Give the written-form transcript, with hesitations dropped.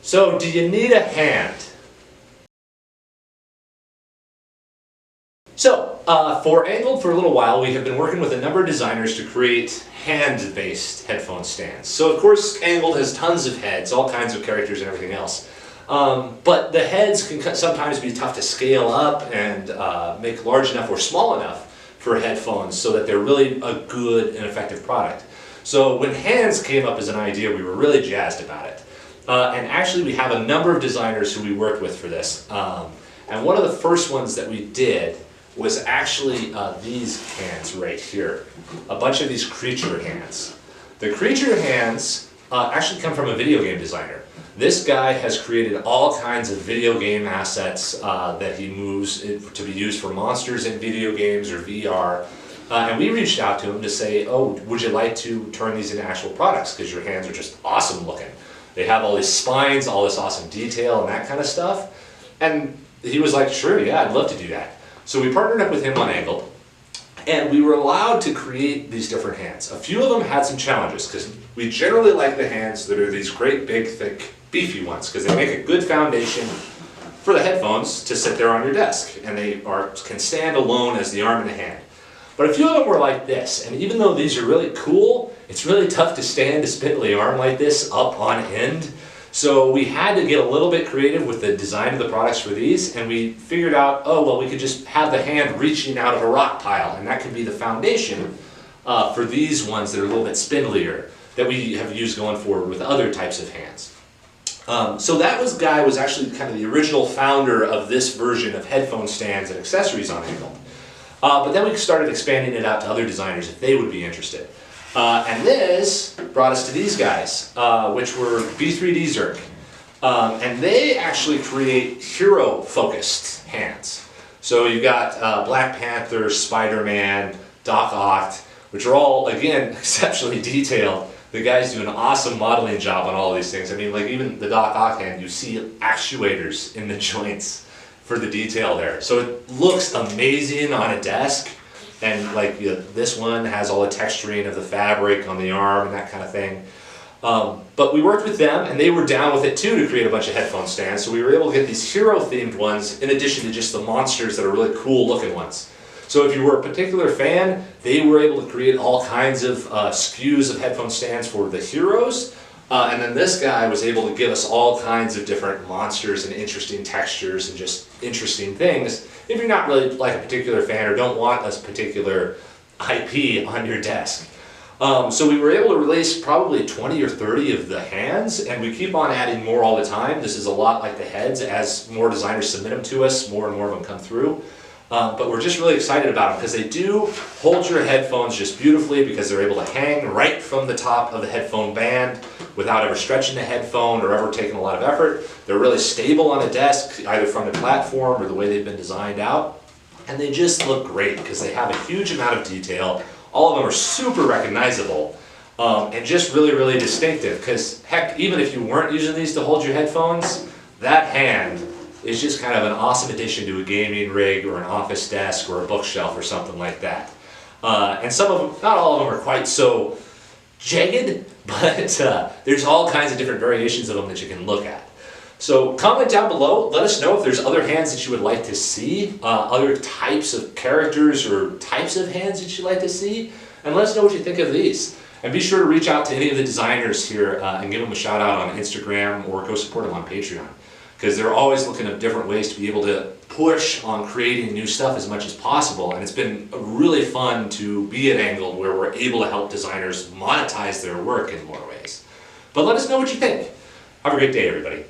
So, do you need a hand? So, for Angled for a little while, we have been working with a number of designers to create hand-based headphone stands. So, of course, Angled has tons of heads, all kinds of characters and everything else. But the heads can sometimes be tough to scale up and make large enough or small enough for headphones so that they're really a good and effective product. So when hands came up as an idea, we were really jazzed about it. And actually we have a number of designers who we worked with for this. And one of the first ones that we did was actually these hands right here. A bunch of these creature hands. The creature hands actually come from a video game designer. This guy has created all kinds of video game assets that he moves to be used for monsters in video games or VR. And we reached out to him to say, oh, would you like to turn these into actual products? Because your hands are just awesome looking. They have all these spines, all this awesome detail and that kind of stuff. And he was like, sure, yeah, I'd love to do that. So we partnered up with him on Angled. And we were allowed to create these different hands. A few of them had some challenges because we generally like the hands that are these great, big, thick, beefy ones because they make a good foundation for the headphones to sit there on your desk, and they can stand alone as the arm and the hand. But a few of them were like this, and even though these are really cool, it's really tough to stand a spindly arm like this up on end. So we had to get a little bit creative with the design of the products for these, and we figured out, oh, well, we could just have the hand reaching out of a rock pile, and that could be the foundation for these ones that are a little bit spindlier that we have used going forward with other types of hands. So that guy was actually kind of the original founder of this version of headphone stands and accessories on Angled. But then we started expanding it out to other designers if they would be interested. And this brought us to these guys, which were B3DSERK. And they actually create hero-focused hands. So you've got Black Panther, Spider-Man, Doc Ock, which are all, again, exceptionally detailed. The guy's doing an awesome modeling job on all of these things. I mean, like even the Doc Ock hand, you see actuators in the joints for the detail there. So it looks amazing on a desk. And like this one has all the texturing of the fabric on the arm and that kind of thing. But we worked with them and they were down with it too to create a bunch of headphone stands. So we were able to get these hero themed ones in addition to just the monsters that are really cool looking ones. So if you were a particular fan, they were able to create all kinds of SKUs of headphone stands for the heroes. And then this guy was able to give us all kinds of different monsters and interesting textures and just interesting things if you're not really like a particular fan or don't want a particular IP on your desk. So we were able to release probably 20 or 30 of the hands, and we keep on adding more all the time. This is a lot like the heads. As more designers submit them to us, more and more of them come through. But we're just really excited about them because they do hold your headphones just beautifully because they're able to hang right from the top of the headphone band without ever stretching the headphone or ever taking a lot of effort. They're really stable on a desk, either from the platform or the way they've been designed out. And they just look great because they have a huge amount of detail. All of them are super recognizable and just really, really distinctive because heck, even if you weren't using these to hold your headphones, that hand is just kind of an awesome addition to a gaming rig or an office desk or a bookshelf or something like that. And some of them, not all of them are quite so jagged, but there's all kinds of different variations of them that you can look at. So comment down below, let us know if there's other hands that you would like to see, other types of characters or types of hands that you'd like to see, and let us know what you think of these. And be sure to reach out to any of the designers here and give them a shout out on Instagram or go support them on Patreon. Because they're always looking at different ways to be able to push on creating new stuff as much as possible. And it's been really fun to be at Angled where we're able to help designers monetize their work in more ways. But let us know what you think. Have a great day, everybody.